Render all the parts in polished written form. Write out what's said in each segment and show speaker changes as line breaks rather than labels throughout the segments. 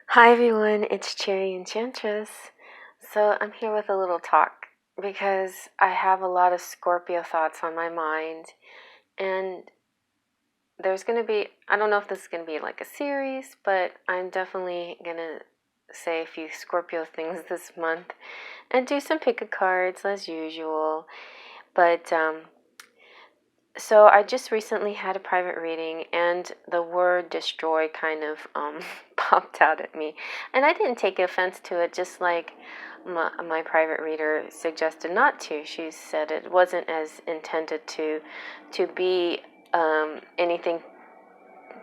Hi everyone, it's Enchantress. So I'm here with a little talk because I have a lot of Scorpio thoughts on my mind, and I don't know if this is going to be like a series, but I'm definitely going to say a few Scorpio things this month and do some pick a cards as usual. But so I just recently had a private reading, and the word destroy kind of popped out at me, and I didn't take offense to it. Just like my private reader suggested not to. She said it wasn't as intended to be anything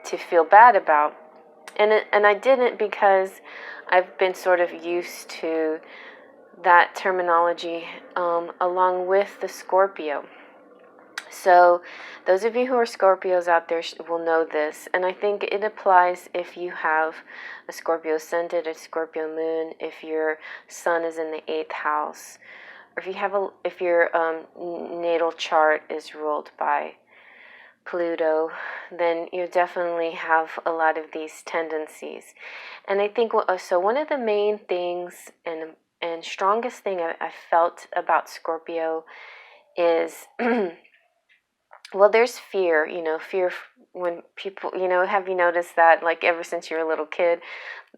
to feel bad about, and I didn't, because I've been sort of used to that terminology along with the Scorpio. So, those of you who are Scorpios out there will know this, and I think it applies if you have a Scorpio ascendant, a Scorpio moon, if your sun is in the 8th house, or if your natal chart is ruled by Pluto, then you definitely have a lot of these tendencies. And I think so. One of the main things and strongest thing I felt about Scorpio is. Well, there's fear, fear when people, have you noticed that, like, ever since you're a little kid,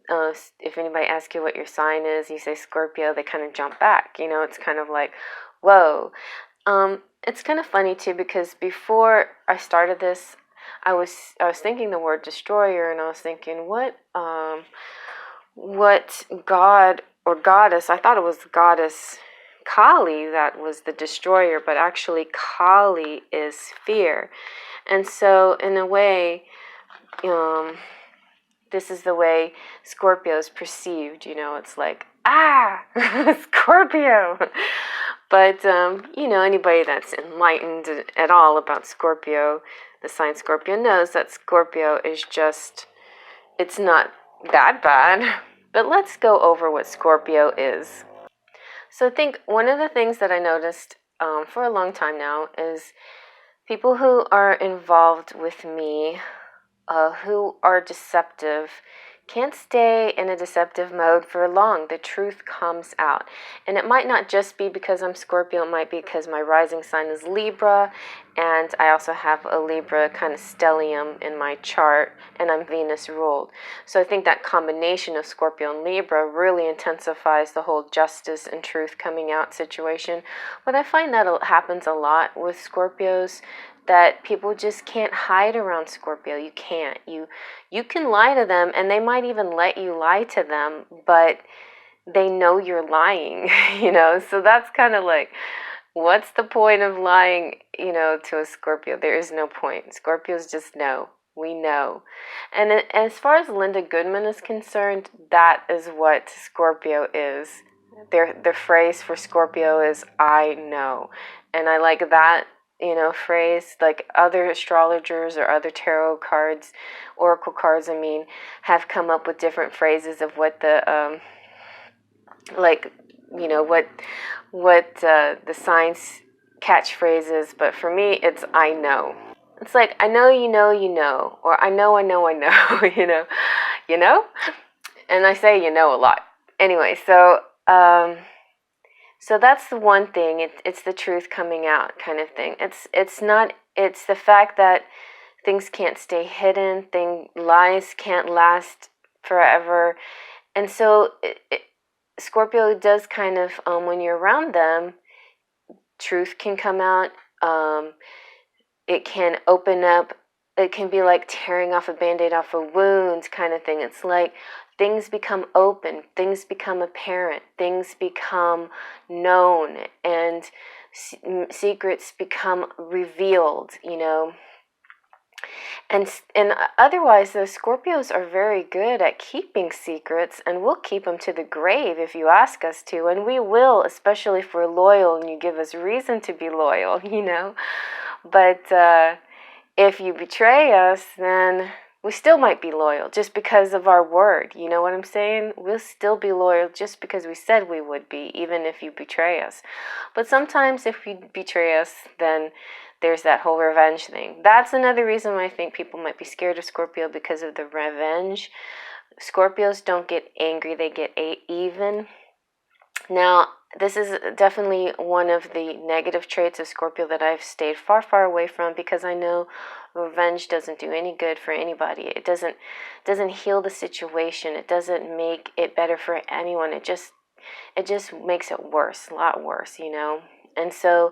if anybody asks you what your sign is, you say Scorpio, they kind of jump back, it's kind of like, whoa. It's kind of funny too, because before I started this, I was thinking the word destroyer, and I was thinking, what god or goddess, I thought it was goddess Kali that was the destroyer, but actually Kali is fear. And so in a way, this is the way Scorpio is perceived. It's like, Scorpio. But anybody that's enlightened at all about Scorpio, the sign Scorpio, knows that Scorpio is just, it's not that bad. But let's go over what Scorpio is. So I think one of the things that I noticed for a long time now is people who are involved with me, who are deceptive, can't stay in a deceptive mode for long. The truth comes out. And it might not just be because I'm Scorpio, it might be because my rising sign is Libra, and I also have a Libra kind of stellium in my chart, and I'm Venus ruled. So I think that combination of Scorpio and Libra really intensifies the whole justice and truth coming out situation. But I find that it happens a lot with Scorpios, that people just can't hide around Scorpio. You can't. You can lie to them, and they might even let you lie to them, but they know you're lying, So that's kind of like, what's the point of lying, to a Scorpio? There is no point. Scorpios just know. We know. And as far as Linda Goodman is concerned, that is what Scorpio is. The phrase for Scorpio is, I know. And I like that phrase. Like, other astrologers or other tarot cards, oracle cards, have come up with different phrases of what the what the science catchphrase is. But for me, it's I know. It's like, I know, or I know, you know, and I say a lot. Anyway, so that's the one thing. It's the truth coming out kind of thing. It's the fact that things can't stay hidden. Lies can't last forever. And so Scorpio does kind of, when you're around them, truth can come out. It can open up. It can be like tearing off a Band-Aid off a wound kind of thing. It's like things become open, things become apparent, things become known, and secrets become revealed, And otherwise, those Scorpios are very good at keeping secrets, and we'll keep them to the grave if you ask us to, and we will, especially if we're loyal and you give us reason to be loyal, But if you betray us, then we still might be loyal just because of our word. You know what I'm saying? We'll still be loyal just because we said we would be, even if you betray us. But sometimes if you betray us, then there's that whole revenge thing. That's another reason why I think people might be scared of Scorpio, because of the revenge. Scorpios don't get angry, they get even. Now, this is definitely one of the negative traits of Scorpio that I've stayed far, far away from, because I know revenge doesn't do any good for anybody. It doesn't heal the situation. It doesn't make it better for anyone. It just makes it worse, a lot worse, you know. And so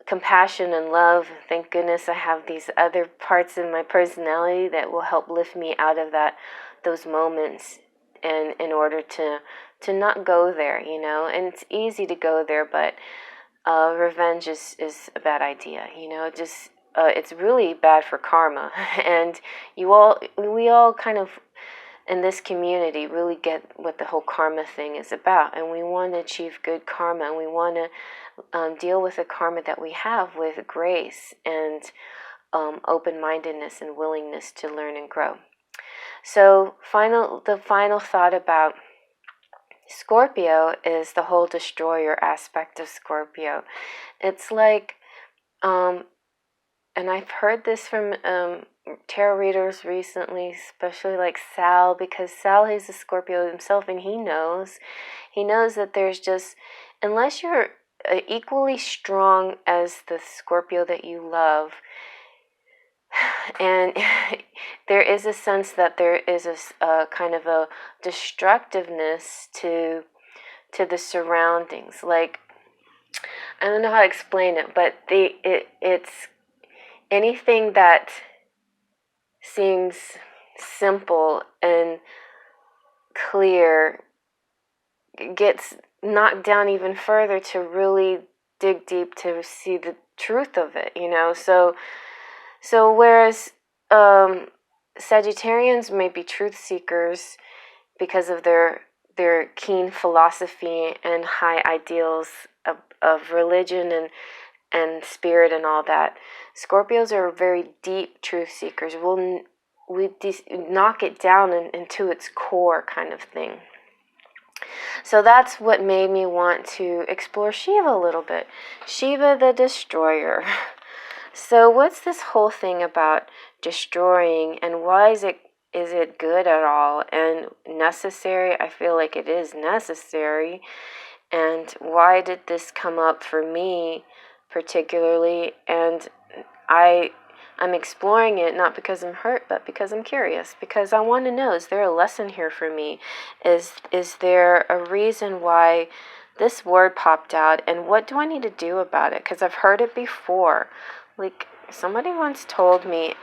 compassion and love, thank goodness I have these other parts in my personality that will help lift me out of those moments, and in order to not go there, you know. And it's easy to go there, but revenge is a bad idea, you know. Just it's really bad for karma. And we all kind of in this community really get what the whole karma thing is about, and we want to achieve good karma, and we want to deal with the karma that we have with grace and open-mindedness and willingness to learn and grow. So the final thought about Scorpio is the whole destroyer aspect of Scorpio. It's like, and I've heard this from tarot readers recently, especially like Sal, because Sal is a Scorpio himself, and he knows that there's just, unless you're equally strong as the Scorpio that you love, and there is a sense that there is a kind of a destructiveness to the surroundings. Like, I don't know how to explain it, but it's anything that seems simple and clear gets knocked down even further to really dig deep to see the truth of it, you know. So whereas Sagittarians may be truth seekers because of their keen philosophy and high ideals of religion and spirit and all that, Scorpios are very deep truth seekers. We knock it down into its core kind of thing. So that's what made me want to explore Shiva a little bit. Shiva the Destroyer. So what's this whole thing about destroying, and why is it good at all and necessary? I feel like it is necessary. And why did this come up for me particularly? And I'm exploring it not because I'm hurt, but because I'm curious, because I want to know, is there a lesson here for me? Is there a reason why this word popped out, and what do I need to do about it? Because I've heard it before. Like, somebody once told me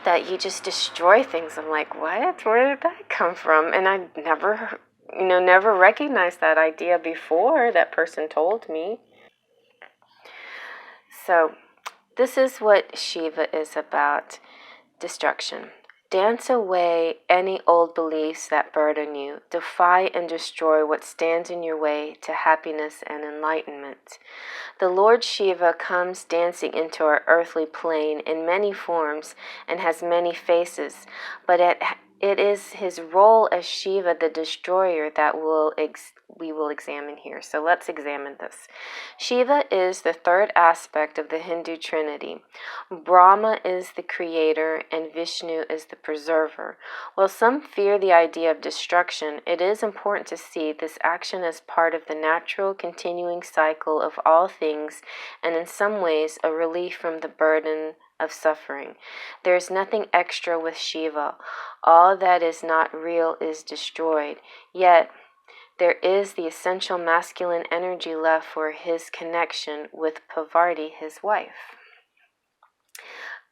that you just destroy things. I'm like, what? Where did that come from? And I never recognized that idea before that person told me. So this is what Shiva is about: destruction. Dance away any old beliefs that burden you. Defy and destroy what stands in your way to happiness and enlightenment. The Lord Shiva comes dancing into our earthly plane in many forms and has many faces, but it is his role as Shiva the Destroyer that we will examine here. So let's examine this. Shiva is the third aspect of the Hindu Trinity. Brahma is the creator and Vishnu is the preserver. While some fear the idea of destruction, it is important to see this action as part of the natural continuing cycle of all things, and in some ways a relief from the burden of suffering. There is nothing extra with Shiva. All that is not real is destroyed. Yet there is the essential masculine energy left for his connection with Parvati, his wife.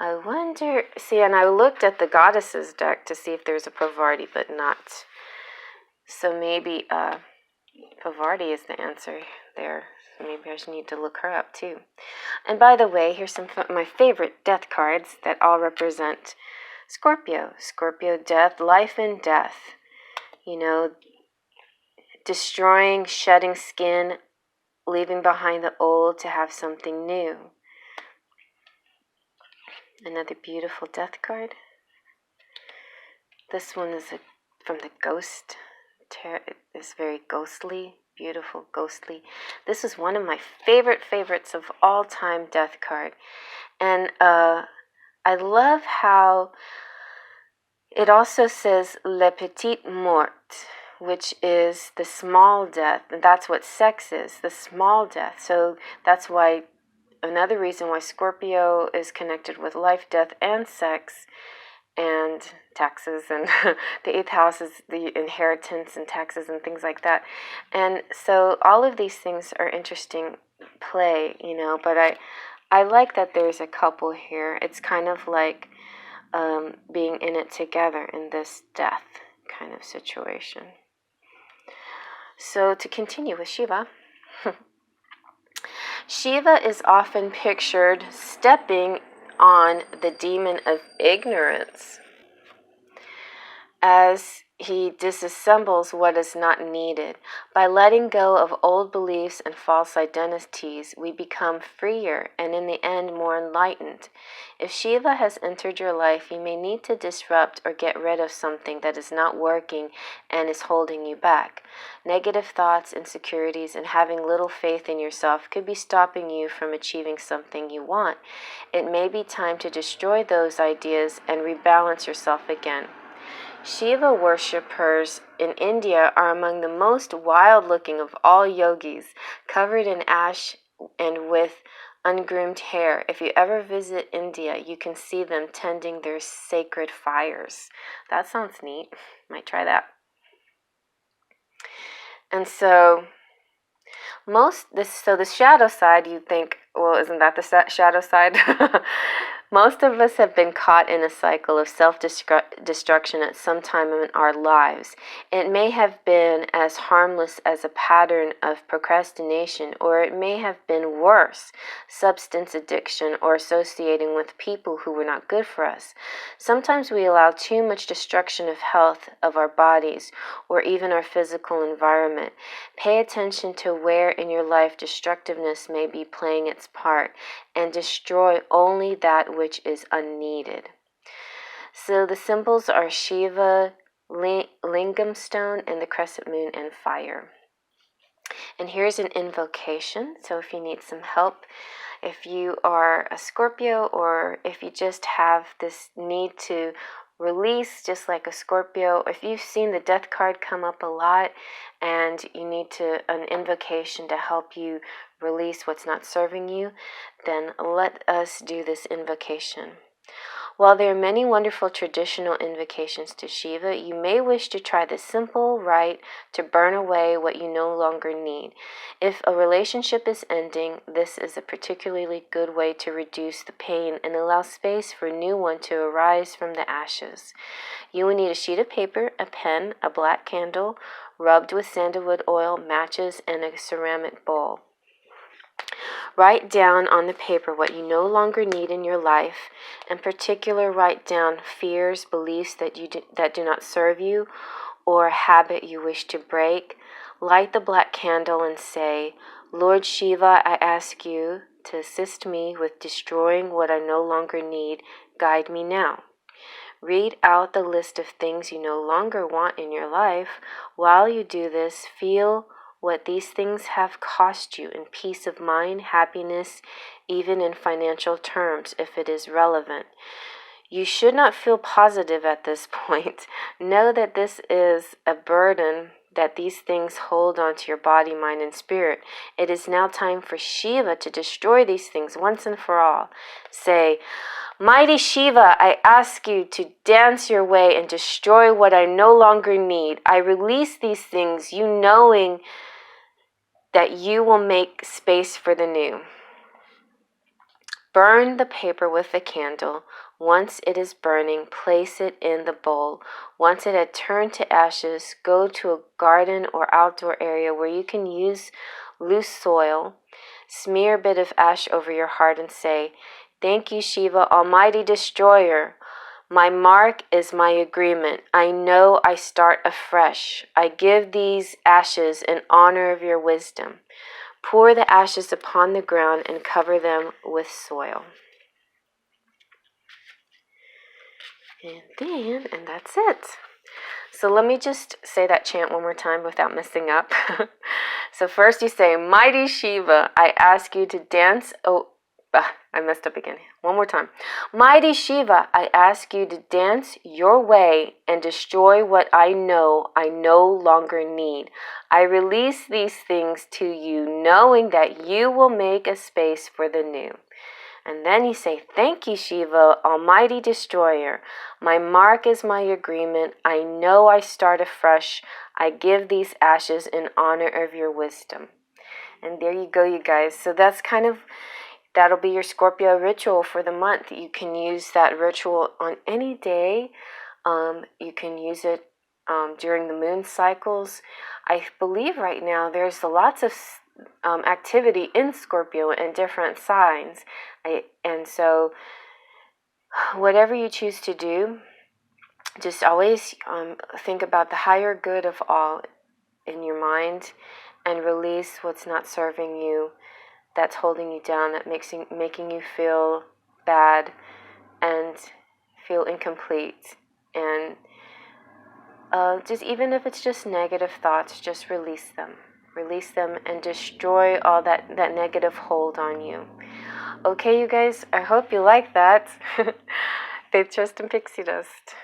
I wonder, and I looked at the goddesses deck to see if there's a Parvati, but not. So maybe Parvati is the answer there. So maybe I should need to look her up too. And by the way, here's some of my favorite death cards that all represent Scorpio. Scorpio death, life and death. You know, destroying, shedding skin, leaving behind the old to have something new. Another beautiful death card. This one is from the Ghost. It's very ghostly, beautiful, ghostly. This is one of my favorites of all time death card. And I love how It also says le petit mort, which is the small death. And that's what sex is, the small death. So that's why, another reason why Scorpio is connected with life, death, and sex, and taxes, and the eighth house is the inheritance and taxes and things like that. And so all of these things are interesting play, but I like that there's a couple here. It's kind of like being in it together in this death kind of situation. So to continue with Shiva, Shiva is often pictured stepping on the demon of ignorance as he disassembles what is not needed. By letting go of old beliefs and false identities, we become freer and in the end more enlightened. If Shiva has entered your life, you may need to disrupt or get rid of something that is not working and is holding you back. Negative thoughts, insecurities, and having little faith in yourself could be stopping you from achieving something you want. It may be time to destroy those ideas and rebalance yourself again. Shiva worshippers in India are among the most wild-looking of all yogis, covered in ash and with ungroomed hair. If you ever visit India, you can see them tending their sacred fires. That sounds neat. Might try that. And so the shadow side, you think, well, isn't that the shadow side? Most of us have been caught in a cycle of self-destruction at some time in our lives. It may have been as harmless as a pattern of procrastination, or it may have been worse, substance addiction, or associating with people who were not good for us. Sometimes we allow too much destruction of health of our bodies, or even our physical environment. Pay attention to where in your life destructiveness may be playing its part, and destroy only that which is unneeded. So the symbols are Shiva, Lingam stone, and the crescent moon and fire. And here's an invocation. So if you need some help, if you are a Scorpio, or if you just have this need to release, just like a Scorpio, if you've seen the death card come up a lot and you need an invocation to help you release what's not serving you, then let us do this invocation. While there are many wonderful traditional invocations to Shiva, you may wish to try the simple rite to burn away what you no longer need. If a relationship is ending, this is a particularly good way to reduce the pain and allow space for a new one to arise from the ashes. You will need a sheet of paper, a pen, a black candle, rubbed with sandalwood oil, matches, and a ceramic bowl. Write down on the paper what you no longer need in your life. In particular, write down fears, beliefs that do not serve you, or a habit you wish to break. Light the black candle and say, Lord Shiva, I ask you to assist me with destroying what I no longer need. Guide me now. Read out the list of things you no longer want in your life. While you do this, feel what these things have cost you in peace of mind, happiness, even in financial terms, if it is relevant. You should not feel positive at this point. Know that this is a burden that these things hold onto your body, mind, and spirit. It is now time for Shiva to destroy these things once and for all. Say, Mighty Shiva, I ask you to dance your way and destroy what I no longer need. I release these things, you knowing that you will make space for the new. Burn the paper with the candle. Once it is burning, place it in the bowl. Once it had turned to ashes, go to a garden or outdoor area where you can use loose soil. Smear a bit of ash over your heart and say, Thank you, Shiva, Almighty Destroyer. My mark is my agreement. I know I start afresh. I give these ashes in honor of your wisdom. Pour the ashes upon the ground and cover them with soil. And that's it. So let me just say that chant one more time without messing up. So first you say, Mighty Shiva, I ask you to dance. I messed up again. One more time. Mighty Shiva, I ask you to dance your way and destroy what I no longer need. I release these things to you, knowing that you will make a space for the new. And then you say, thank you, Shiva, almighty destroyer. My mark is my agreement. I know I start afresh. I give these ashes in honor of your wisdom. And there you go, you guys. So that'll be your Scorpio ritual for the month. You can use that ritual on any day. You can use it during the moon cycles. I believe right now there's lots of activity in Scorpio and different signs. And so whatever you choose to do, just always think about the higher good of all in your mind and release what's not serving you, that's holding you down, that making you feel bad and feel incomplete. And just even if it's just negative thoughts, just release them. Release them and destroy all that negative hold on you. Okay, you guys, I hope you like that. Faith, Trust, and Pixie Dust.